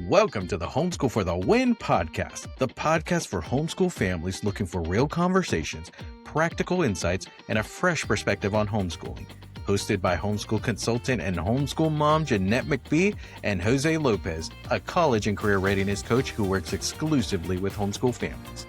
Welcome to the Homeschool for the Win podcast, the podcast for homeschool families looking for real conversations, practical insights, and a fresh perspective on homeschooling. Hosted by Homeschool Consultant and Homeschool Mom Jeanette McBee and Jose Lopez, a college and career readiness coach who works exclusively with homeschool families.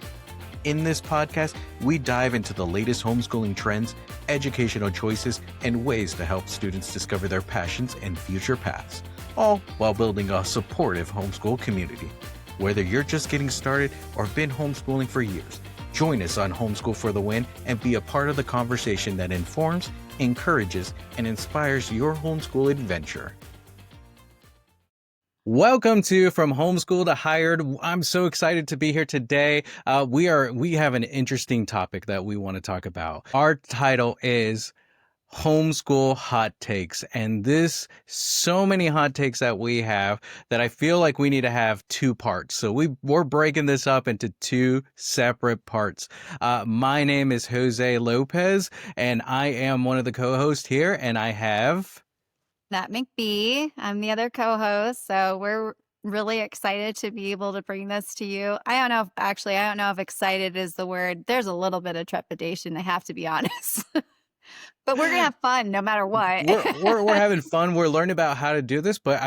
In this podcast, we dive into the latest homeschooling trends, educational choices, and ways to help students discover their passions and future paths, all while building a supportive homeschool community. Whether you're just getting started or been homeschooling for years, join us on Homeschool for the Win and be a part of the conversation that informs, encourages, and inspires your homeschool adventure. Welcome to From Homeschool to Hired. I'm so excited to be here today. We have an interesting topic that we want to talk about. Our title is Homeschool Hot Takes, and so many hot takes that we have that I feel like we need to have two parts. So we're breaking this up into two separate parts. My name is Jose Lopez, and I am one of the co-hosts here, and I have Jeanette McBee. I'm the other co-host, so we're really excited to be able to bring this to you. I don't know if excited is the word. There's a little bit of trepidation, I have to be honest. But we're gonna have fun no matter what. we're having fun. We're learning about how to do this, but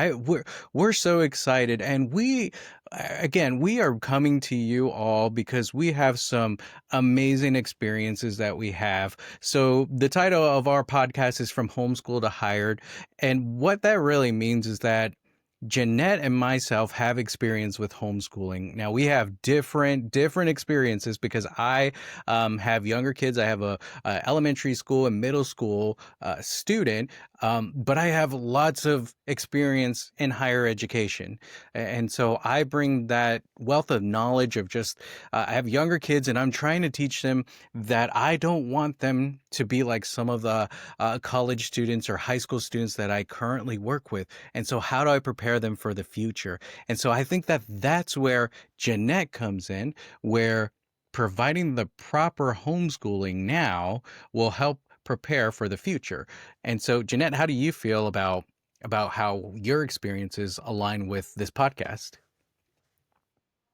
we're so excited, and we are coming to you all because we have some amazing experiences that we have. So the title of our podcast is From Homeschool to Hired, and what that really means is that Jeanette and myself have experience with homeschooling. Now we have different experiences because I have younger kids. I have a elementary school and middle school student, but I have lots of experience in higher education, and so I bring that wealth of knowledge of just I have younger kids, and I'm trying to teach them that I don't want them to be like some of the college students or high school students that I currently work with. And so how do I prepare them for the future? And so I think that that's where Jeanette comes in, where providing the proper homeschooling now will help prepare for the future. And so Jeanette, how do you feel about how your experiences align with this podcast?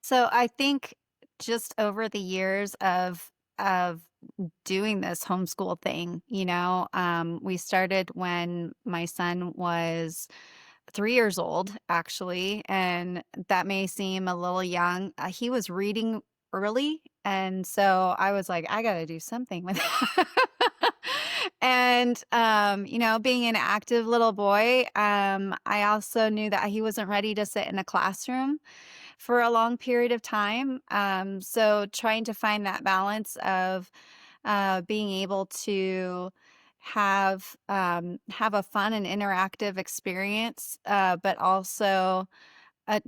So I think just over the years of doing this homeschool thing, we started when my son was 3 years old, actually, and that may seem a little young. He was reading early, and so I was like, I got to do something with it. And being an active little boy, I also knew that he wasn't ready to sit in a classroom for a long period of time. So trying to find that balance of being able to have a fun and interactive experience, but also I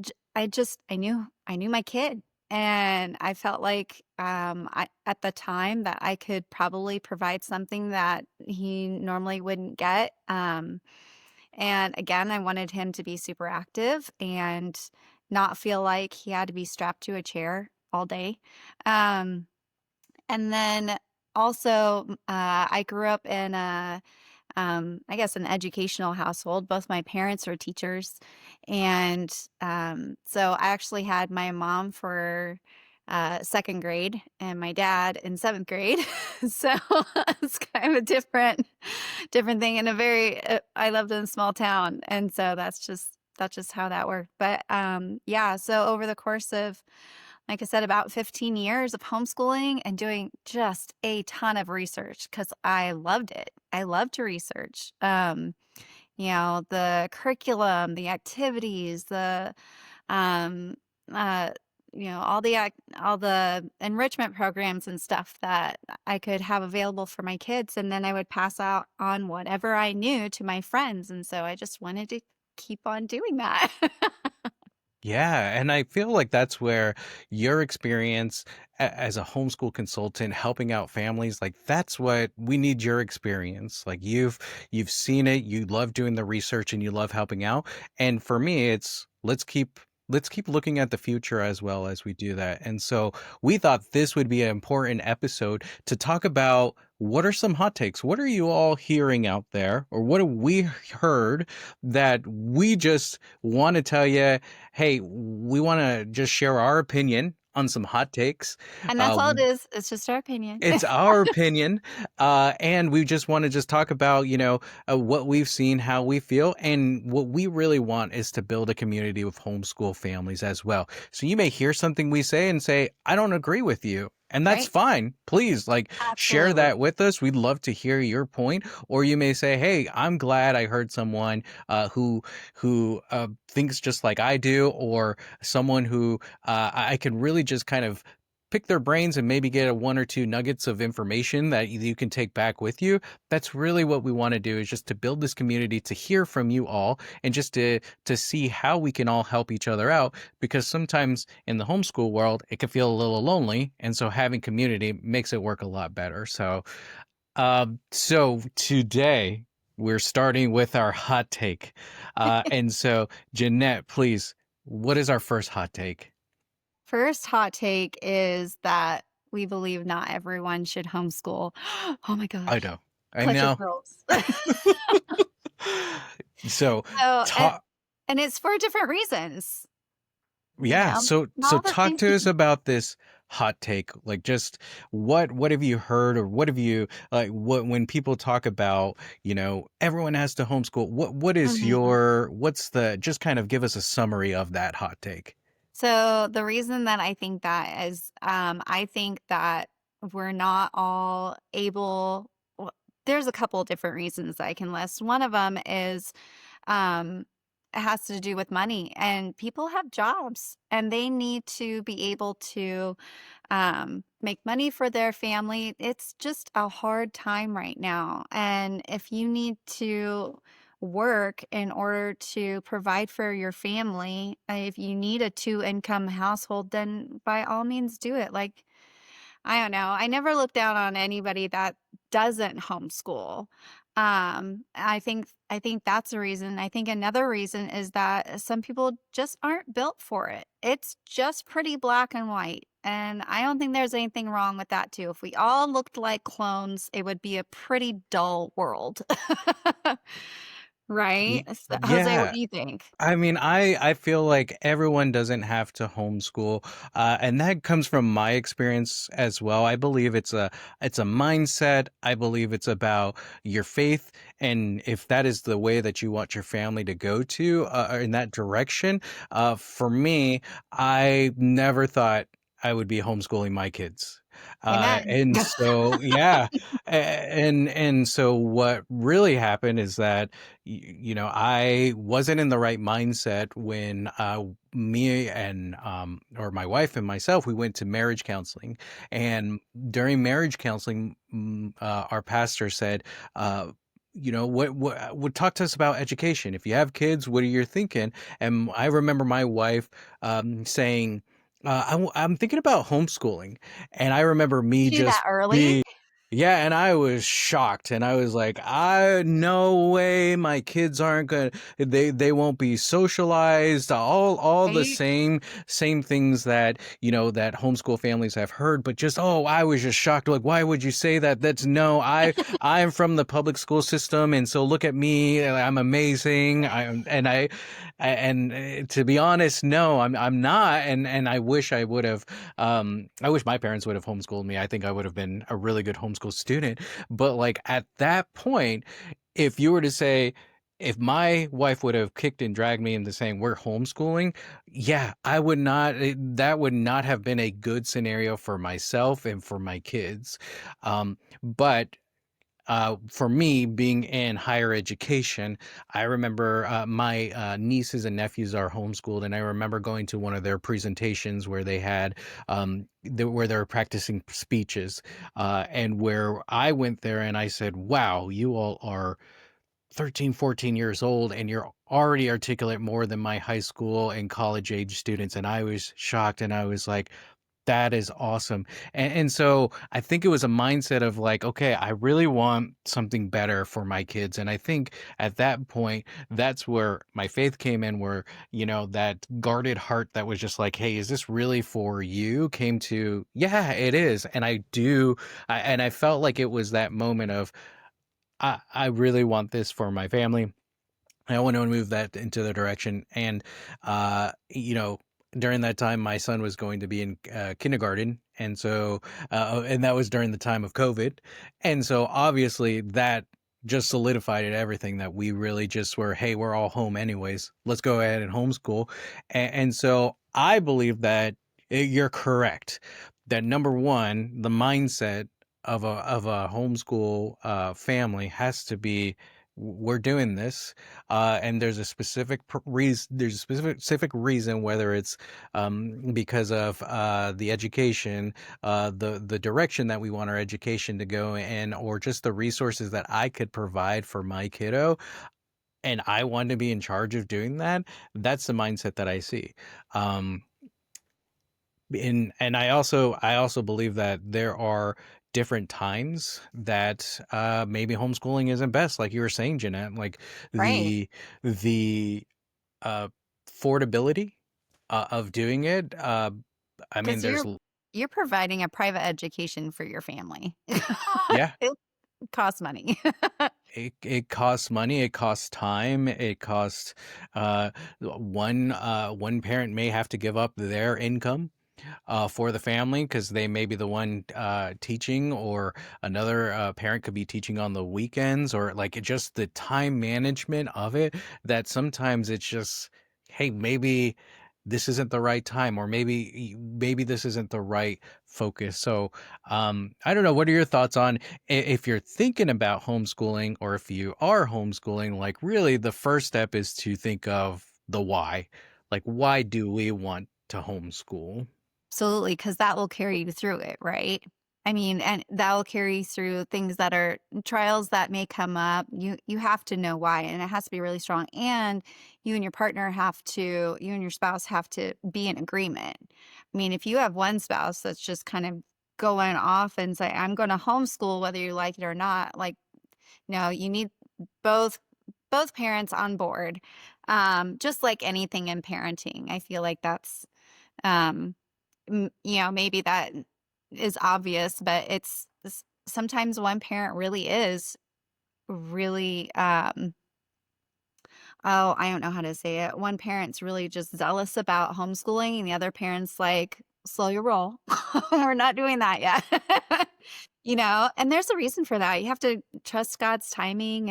knew my kid, and I felt like at the time that I could probably provide something that he normally wouldn't get. And again, I wanted him to be super active and not feel like he had to be strapped to a chair all day. Um, and then also, I grew up in I guess, an educational household. Both my parents are teachers. And so I actually had my mom for second grade and my dad in seventh grade. So it's kind of a different thing, and I lived in a small town. And so that's just how that worked. But yeah, so over the course of, like I said, about 15 years of homeschooling and doing just a ton of research because I loved it. I love to research. The curriculum, the activities, the um, uh, all the enrichment programs and stuff that I could have available for my kids, and then I would pass out on whatever I knew to my friends, and so I just wanted to keep on doing that. Yeah, and I feel like that's where your experience as a homeschool consultant helping out families, like that's what we need your experience. Like you've seen it, you love doing the research and you love helping out. And for me, it's let's keep let's keep looking at the future as well as we do that. And so we thought this would be an important episode to talk about what are some hot takes? What are you all hearing out there? Or what have we heard that we just want to tell you, hey, we want to just share our opinion on some hot takes. And that's Uh, all it is. It's just our opinion. it's our opinion, and we just want to just talk about, what we've seen, how we feel, and what we really want is to build a community with homeschool families as well. So you may hear something we say and say, "I don't agree with you." And that's Right? fine. Please, like, share Absolutely. that with us. We'd love to hear your point. Or you may say, "Hey, I'm glad I heard someone who thinks just like I do, or someone who I can really just kind of pick their brains and maybe get a one or two nuggets of information that you can take back with you." That's really what we want to do, is just to build this community, to hear from you all, and just to see how we can all help each other out, because sometimes in the homeschool world it can feel a little lonely, and so having community makes it work a lot better. So today we're starting with our hot take. And so Jeanette, please, what is our first hot take? First hot take is that we believe not everyone should homeschool. Oh my I gosh. know. I Clutch your know. pearls. So, So, talk and it's for different reasons, yeah, so not the talk same to us thing. about this hot take. Like, just what have you heard, or what have you, like, what when people talk about, everyone has to homeschool, what is Mhm. what's the, just kind of give us a summary of that hot take. So the reason that I think that is, I think that we're not all able. Well, there's a couple different reasons I can list. One of them is um, it has to do with money, and people have jobs, and they need to be able to make money for their family. It's just a hard time right now. And if you need to work in order to provide for your family, if you need a two income household, then by all means do it. Like, I don't know. I never look down on anybody that doesn't homeschool. I think that's a reason. I think another reason is that some people just aren't built for it. It's just pretty black and white. And I don't think there's anything wrong with that too. If we all looked like clones, it would be a pretty dull world. Right? So, Jose, what Yeah. do you think? I mean, I feel like everyone doesn't have to homeschool, and that comes from my experience as well. I believe it's a mindset. I believe it's about your faith, and if that is the way that you want your family to go to, in that direction. For me, I never thought I would be homeschooling my kids. Amen. And so, yeah, and so what really happened is that, I wasn't in the right mindset when, me and, or my wife and myself, we went to marriage counseling. And during marriage counseling, our pastor said, what would talk to us about education. If you have kids, what are you thinking? And I remember my wife, saying, I'm thinking about homeschooling. And I remember me You do that just early? being, yeah, and I was shocked, and I was like, "I no way, my kids aren't gonna, they won't be socialized." All the Right? same things that, that homeschool families have heard, but just, oh, I was just shocked. Like, why would you say that? That's no, I'm from the public school system, and so look at me, I'm amazing. To be honest, no, I'm not, and I wish I would have. I wish my parents would have homeschooled me. I think I would have been a really good homeschool student. But like at that point, if you were to say, if my wife would have kicked and dragged me into saying we're homeschooling, yeah, I would not, that would not have been a good scenario for myself and for my kids. But for me, being in higher education, I remember, my nieces and nephews are homeschooled, and I remember going to one of their presentations where they had, where they were practicing speeches, and where I went there and I said, "Wow, you all are 13, 14 years old, and you're already articulate more than my high school and college age students." And I was shocked, and I was like, That is awesome. And so I think it was a mindset of like, okay, I really want something better for my kids. And I think at that point, that's where my faith came in, where, that guarded heart that was just like, hey, is this really for you? Came to, yeah, it is. And I do. And I felt like it was that moment of, I really want this for my family. I want to move that into the direction. And, during that time, my son was going to be in kindergarten. And so, and that was during the time of COVID. And so obviously that just solidified it, everything that we really just were, hey, we're all home anyways. Let's go ahead and homeschool. And so I believe that you're correct. That number one, the mindset of a homeschool family has to be, we're doing this, and there's a specific reason. There's a specific reason, whether it's because of the education, the direction that we want our education to go in, or just the resources that I could provide for my kiddo, and I want to be in charge of doing that. That's the mindset that I see. Um, and I also believe that there are different times that maybe homeschooling isn't best, like you were saying, Jeanette. Like Right. the the uh affordability of doing it. I mean, Because there's you're providing a private education for your family. yeah, It costs money. it costs money, it costs time, it costs one parent may have to give up their income for the family, because they may be the one teaching, or another parent could be teaching on the weekends, or like just the time management of it, that sometimes it's just, hey, maybe this isn't the right time, or maybe this isn't the right focus. So I don't know, what are your thoughts on, if you're thinking about homeschooling, or if you are homeschooling, like really the first step is to think of the why. Like, why do we want to homeschool? Absolutely, because that will carry you through it, right? I mean, and that will carry you through things that are trials that may come up. You have to know why, and it has to be really strong. And you and your partner have to, you and your spouse have to be in agreement. I mean, if you have one spouse that's just kind of going off and say, "I'm going to homeschool whether you like it or not," like, no, you need both both parents on board. Just like anything in parenting, I feel like that's um maybe that is obvious, but sometimes one parent really is really, oh, I don't know how to say it. One parent's really just zealous about homeschooling, and the other parent's like, slow your roll. We're not doing that yet. And there's a reason for that. You have to trust God's timing,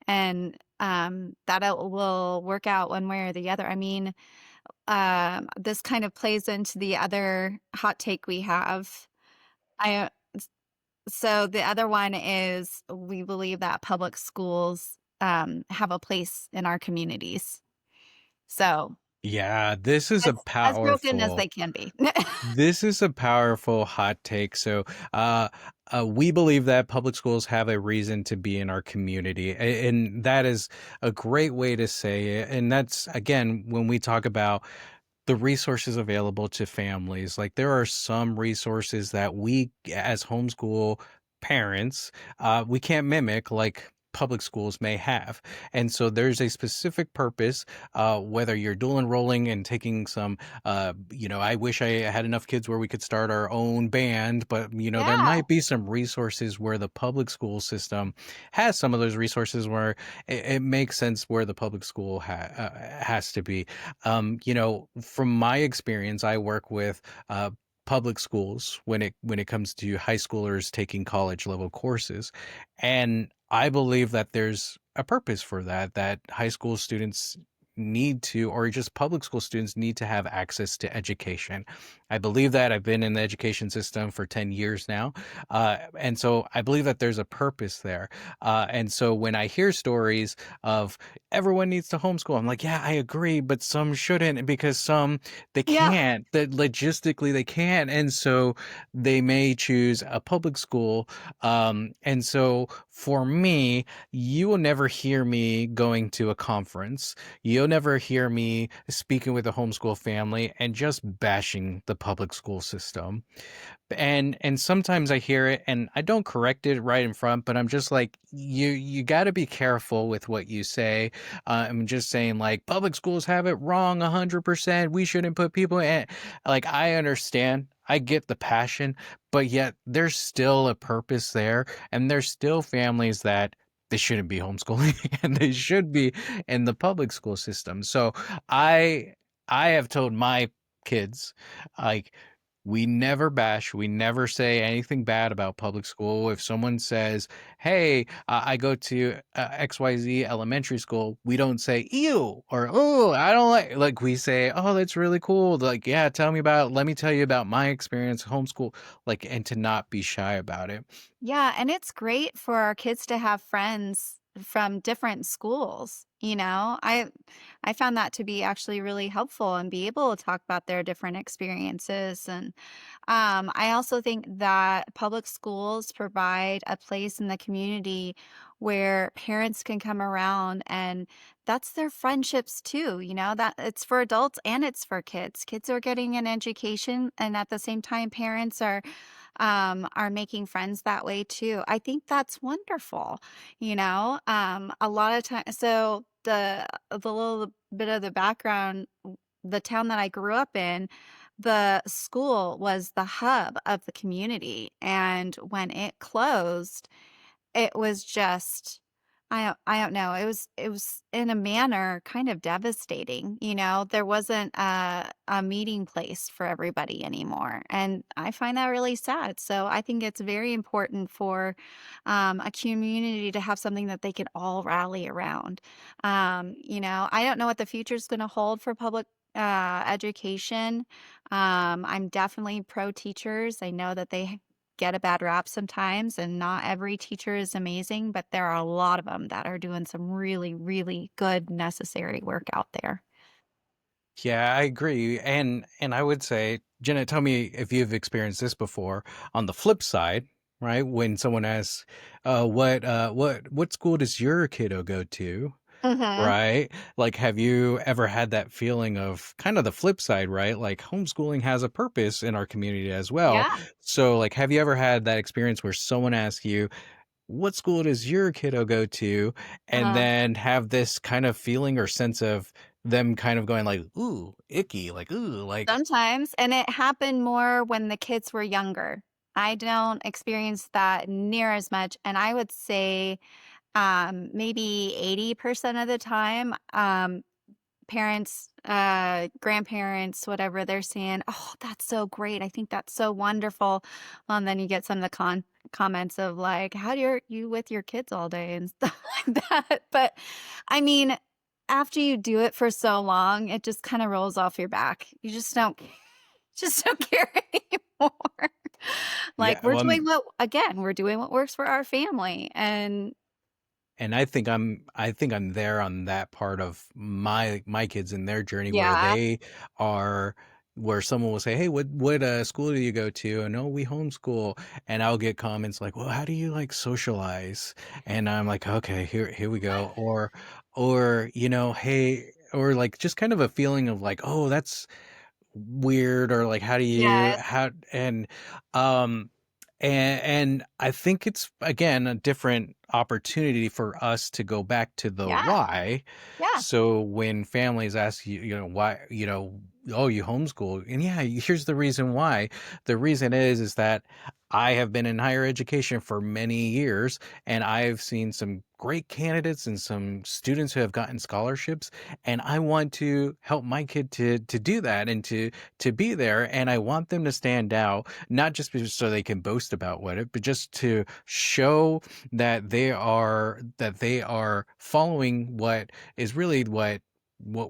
and that it will work out one way or the other. I mean, this kind of plays into the other hot take we have. I so the other one is we believe that public schools have a place in our communities. So Yeah, this is a as broken as powerful they can be. this is a powerful hot take. So, we believe that public schools have a reason to be in our community, and that is a great way to say it. And that's, again, when we talk about the resources available to families. Like, there are some resources that we, as homeschool parents, we can't mimic, like public schools may have. And so there's a specific purpose, whether you're dual enrolling and taking some, I wish I had enough kids where we could start our own band, but, there Yeah. might be some resources where the public school system has some of those resources, where it makes sense where the public school has to be. From my experience, I work with public schools when it comes to high schoolers taking college level courses, and I believe that there's a purpose for that. That high school students need to, or just public school students need to have access to education. I believe that. I've been in the education system for 10 years now, and so I believe that there's a purpose there. And so when I hear stories of everyone needs to homeschool, I'm like, yeah, I agree, but some shouldn't, because some, they Yeah. can't, that logistically they can't. And so they may choose a public school. And so for me, you will never hear me going to a conference. you'll never hear me speaking with a homeschool family and just bashing the public school system. And sometimes I hear it and I don't correct it right in front, but I'm just like, you got to be careful with what you say. I'm just saying, like, public schools have it wrong 100%. We shouldn't put people in. Like, I understand, I get the passion, but yet there's still a purpose there, and there's still families that they shouldn't be homeschooling and they should be in the public school system. So I I have told my kids, like, we never bash, we never say anything bad about public school. If someone says, "Hey, I go to XYZ elementary school," we don't say "ew" or "oh, I don't like." We say, "Oh, that's really cool." Like, yeah, tell me about. Let me tell you about my experience homeschool. Like, and to not be shy about it. Yeah, and it's great for our kids to have friends from different schools, you know? I found that to be actually really helpful and be able to talk about their different experiences. And I also think that public schools provide a place in the community where parents can come around, and that's their friendships too, you know, that it's for adults and it's for kids. Kids are getting an education, and at the same time parents are making friends that way too. I think that's wonderful, you know? A lot of times, so the little bit of the background, the town that I grew up in, the school was the hub of the community, and when it closed, it was just I don't know, it was in a manner kind of devastating, you know? There wasn't a meeting place for everybody anymore, and I find that really sad. So I think it's very important for, a community to have something that they can all rally around. You know, I don't know what the future's gonna hold for public, education. I'm definitely pro teachers. I know that they get a bad rap sometimes, and not every teacher is amazing, but there are a lot of them that are doing some really, really good, necessary work out there. Yeah, I agree. And I would say, Jenna, tell me if you've experienced this before. On the flip side, right? When someone asks, what school does your kiddo go to? Mhm. Right? Like, have you ever had that feeling of kind of the flip side, right? Like, homeschooling has a purpose in our community as well. Yeah. So, like, have you ever had that experience where someone asks you, what school does your kiddo go to? And Uh, then have this kind of feeling or sense of them kind of going like, ooh, icky, like, ooh, like, Sometimes, and it happened more when the kids were younger. I don't experience that near as much, and I would say, maybe 80% of the time, parents, grandparents, whatever, they're saying, "Oh, that's so great. I think that's so wonderful." And then you get some of the comments of like, "How do you with your kids all day?" and stuff like that. But I mean, after you do it for so long, it just kind of rolls off your back. You just don't care anymore. Like, yeah, well, we're doing what works for our family. And and I think I'm there on that part of my kids in their journey where yeah, they are where someone will say, "Hey, what school do you go to?" And, "Oh, we homeschool." And I'll get comments like, "Well, how do you like socialize?" And I'm like, "Okay, here we go." Or, "Hey," or like just kind of a feeling of like, "Oh, that's weird," or like, "How do you yes, how," um and I think it's again a different opportunity for us to go back to the yeah, why. yeah, So when families ask you, why, oh, you homeschool, and yeah, here's the reason why. The reason is that I have been in higher education for many years, and I've seen some great candidates and some students who have gotten scholarships, and I want to help my kid to do that and to be there, and I want them to stand out, not just so they can boast about what it, but just to show that they are following what is really what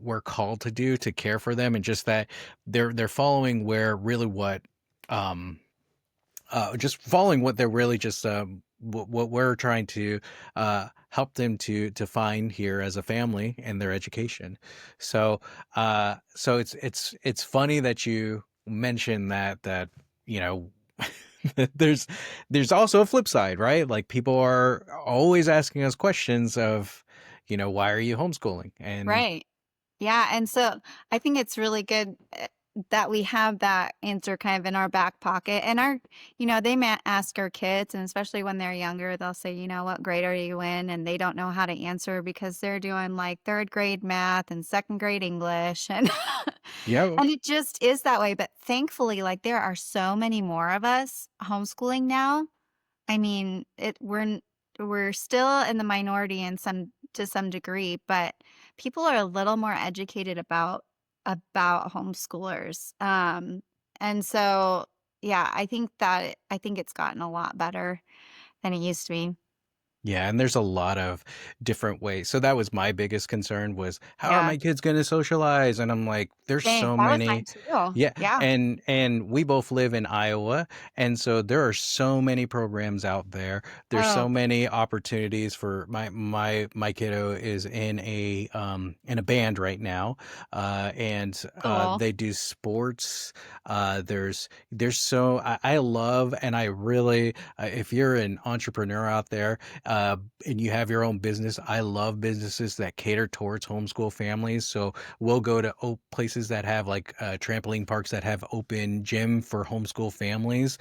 we're called to do, to care for them, and just that they're following where really what um just following what they're really just what we're trying to help them to find here as a family and their education. So so it's funny that you mentioned that you know there's there's also a flip side, right? Like, people are always asking us questions of, why are you homeschooling? And right. Yeah, and so I think it's really good that we have that answer kind of in our back pocket. And they may ask our kids, and especially when they're younger, they'll say, what grade are you in? And they don't know how to answer because they're doing like third grade math and second grade English. And Yeah. and it just is that way. But thankfully, like there are so many more of us homeschooling now. I mean, we're still in the minority in some to some degree, but people are a little more educated about homeschoolers. And so yeah, I think it's gotten a lot better than it used to be. Yeah, and there's a lot of different ways. So that was my biggest concern was how are Yeah. my kids going to socialize? And I'm like, there's Same. so That was mine many. too. Yeah, Yeah. and we both live in Iowa, and so there are so many programs out there. There's Oh, so many opportunities for my kiddo is in a band right now, and cool. they do sports. I love and I really if you're an entrepreneur out there uh, and you have your own business. I love businesses that cater towards homeschool families. So we'll go to places that have like trampoline parks that have open gym for homeschool families,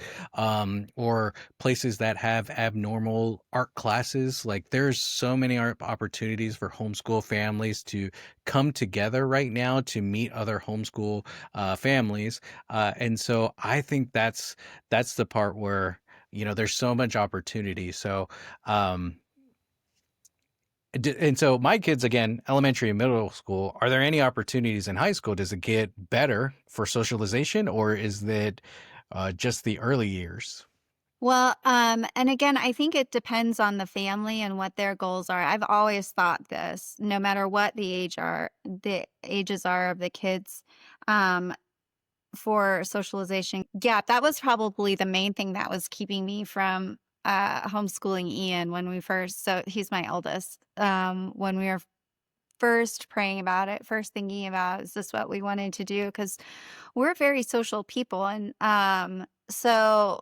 or places that have abnormal art classes. Like there's so many art opportunities for homeschool families to come together right now to meet other homeschool families. And so I think that's the part where there's so much opportunity. So um, and so my kids, again, elementary and middle school, are there any opportunities in high school? Does it get better for socialization, or is that just the early years? Well, and again, I think it depends on the family and what their goals are. I've always thought this, no matter what the ages are of the kids, um, for socialization. Yeah, that was probably the main thing that was keeping me from homeschooling Ian when we first. So he's my eldest. When we were first praying about it, first thinking about is this what we wanted to do? Because we're very social people, and so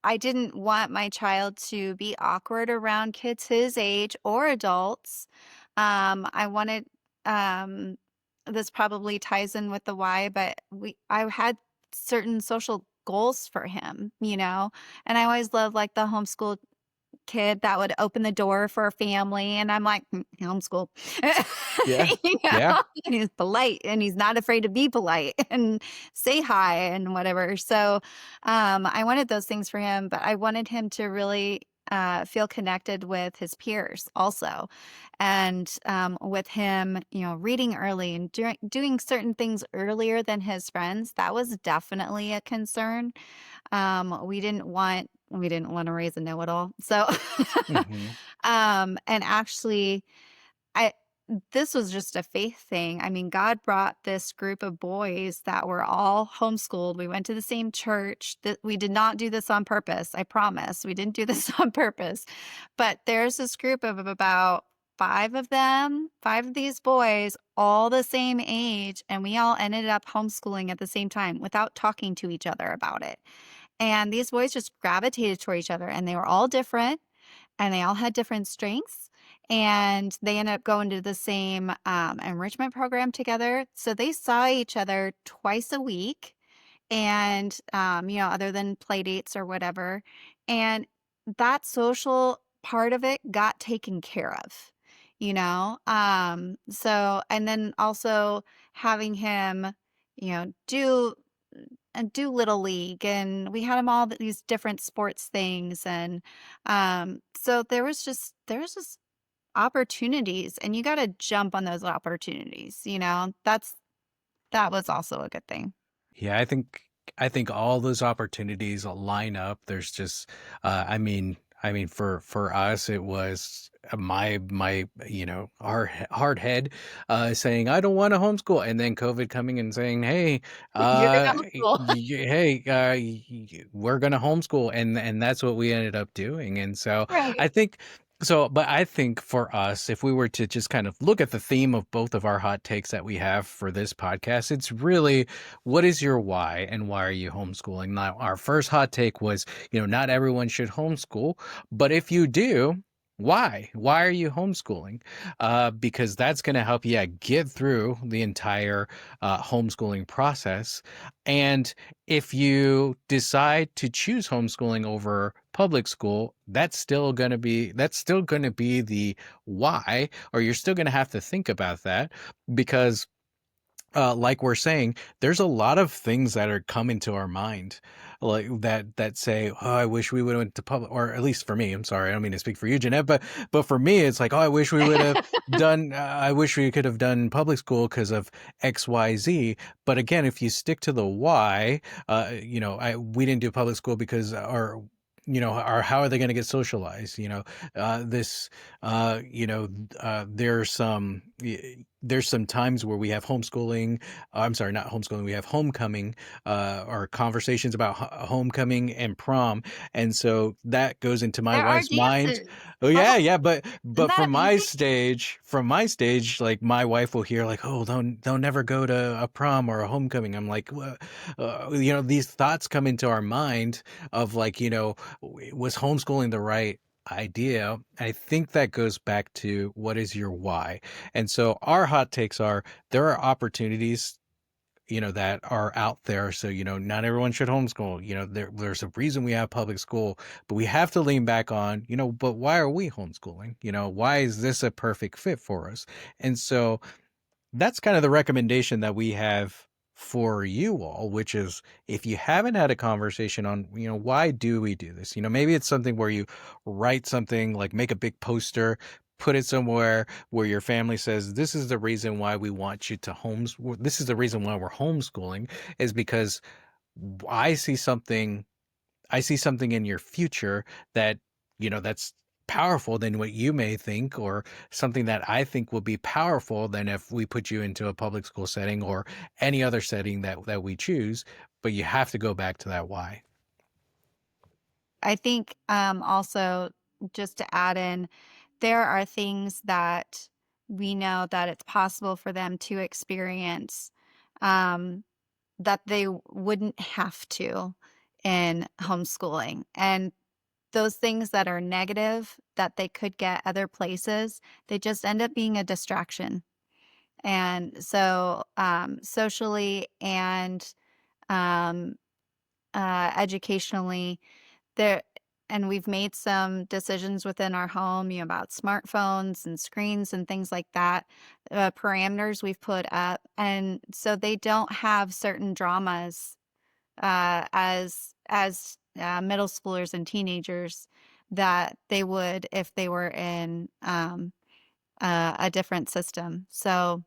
I didn't want my child to be awkward around kids his age or adults. I wanted um this probably ties in with the why, but I had certain social goals for him, and I always loved like the homeschool kid that would open the door for a family, and I'm like, homeschool." Yeah. You Yeah. know? And he's polite, and he's not afraid to be polite and say hi and whatever. So, I wanted those things for him, but I wanted him to really, feel connected with his peers also. And, with him, reading early and doing certain things earlier than his friends, that was definitely a concern. We didn't want to raise a know-it-all. So, Hmm. and actually, I this was just a faith thing. I mean, God brought this group of boys that were all homeschooled. We went to the same church. That we did not do this on purpose. I promise. We didn't do this on purpose. But there's this group of about five of them, five of these boys, all the same age, and we all ended up homeschooling at the same time without talking to each other about it. And these boys just gravitated toward each other, and they were all different, and they all had different strengths, and they ended up going to the same, enrichment program together, so they saw each other twice a week, and, other than play dates or whatever, and that social part of it got taken care of, so and then also having him, do little league, and we had him all these different sports things, and so there was just opportunities, and you got to jump on those opportunities. That was also a good thing. Yeah, I think all those opportunities line up. There's just, I mean, for us, it was my hard head saying I don't want to homeschool, and then COVID coming and saying, hey, You're gonna homeschool. hey, we're gonna homeschool, and that's what we ended up doing. And so I Right. think. So, but I think for us, if we were to just kind of look at the theme of both of our hot takes that we have for this podcast, it's really what is your why and why are you homeschooling? Now, our first hot take was, not everyone should homeschool, but if you do, Why are you homeschooling? Because that's going to help you, yeah, get through the entire homeschooling process. And if you decide to choose homeschooling over public school, that's still going to be the why, or you're still going to have to think about that because like we're saying, there's a lot of things that are coming to our mind, like that say, "Oh, I wish we would have went to public," or at least for me. I'm sorry, I don't mean to speak for you, Jeanette, but for me, it's like, "Oh, I wish we would have done. I wish we could have done public school because of X, Y, Z." But again, if you stick to the why, we didn't do public school because our or how are they going to get socialized? This, there's there's some times where we have homeschooling. I'm sorry, not homeschooling. We have homecoming, or conversations about homecoming and prom, and so that goes into my There are wife's mind. dances Oh for yeah, home. yeah, but Isn't but that amazing? from my stage, like my wife will hear like, oh, don't never go to a prom or a homecoming. I'm like, these thoughts come into our mind of like, was homeschooling the right idea? I think that goes back to what is your why. And so our hot takes are there are opportunities, that are out there. So, not everyone should homeschool. There's a reason we have public school, but we have to lean back on, but why are we homeschooling? Why is this a perfect fit for us? And so that's kind of the recommendation that we have for you all, which is if you haven't had a conversation on, why do we do this? Maybe it's something where you write something, like make a big poster, put it somewhere where your family says, this is the reason why we want you to this is the reason why we're homeschooling, is because I see something I see something in your future that, that's powerful than what you may think, or something that I think will be powerful than if we put you into a public school setting or any other setting that we choose. But you have to go back to that why. I think, also just to add in, there are things that we know that it's possible for them to experience, um, that they wouldn't have to in homeschooling. And those things that are negative that they could get other places, they just end up being a distraction. And so, socially and um, educationally, there and we've made some decisions within our home, about smartphones and screens and things like that, parameters we've put up, and so they don't have certain dramas, as middle schoolers and teenagers that they would if they were in, a different system. So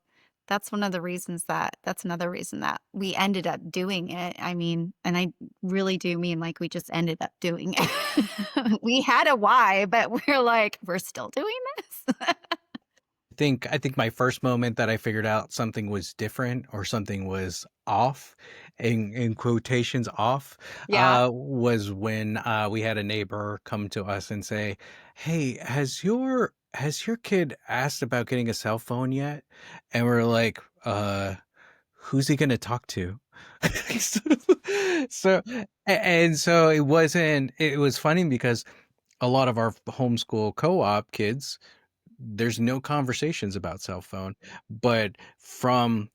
that's another reason that we ended up doing it. I mean, and I really do mean like we just ended up doing it. We had a why, but we're like, we're still doing this. I think my first moment that I figured out something was different or something was off, in quotations off, Yeah. was when we had a neighbor come to us and say, "Hey, has your kid asked about getting a cell phone yet?" And we're like, who's he gonna talk to? so, so and so it was funny because a lot of our homeschool co-op kids, there's no conversations about cell phone, but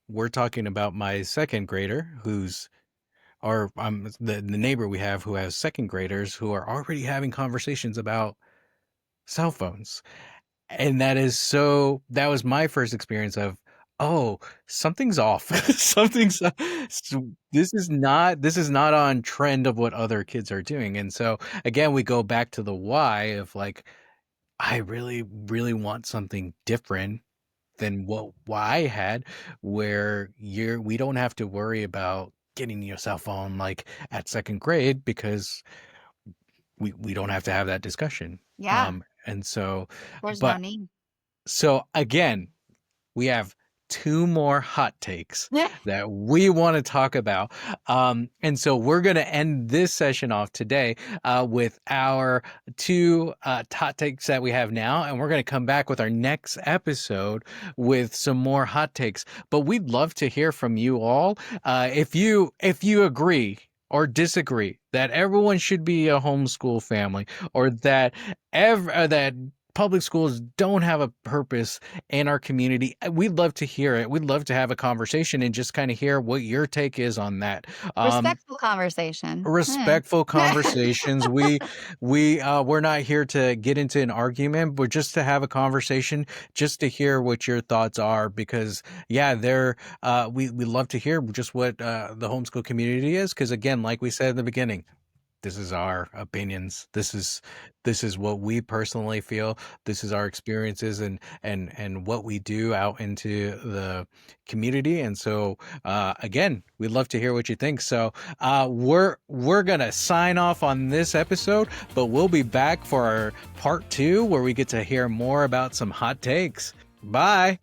we're talking about my second grader who's or the neighbor we have who has second graders who are already having conversations about cell phones. And that was my first experience of, oh, something's off. something's this is not on trend of what other kids are doing. And so again, we go back to the why of like, I really, really want something different than what I had, where we don't have to worry about getting your cell phone like at second grade because we don't have to have that discussion. Yeah, And so, there's no but need. so again, we have two more hot takes Yeah. that we want to talk about. And so we're going to end this session off today with our two hot takes that we have now. And we're going to come back with our next episode with some more hot takes. But we'd love to hear from you all. If you agree or disagree that everyone should be a homeschool family, or that public schools don't have a purpose in our community, we'd love to hear it. We'd love to have a conversation and just kind of hear what your take is on that. Um, Respectful conversation. Eh. respectful conversations. We're not here to get into an argument, but just to have a conversation, just to hear what your thoughts are, because yeah, we love to hear just what the homeschool community is, because again, like we said in the beginning, this is our opinions. This is what we personally feel. This is our experiences and what we do out into the community. And so again, we'd love to hear what you think. So we're gonna sign off on this episode, but we'll be back for our part 2 where we get to hear more about some hot takes. Bye.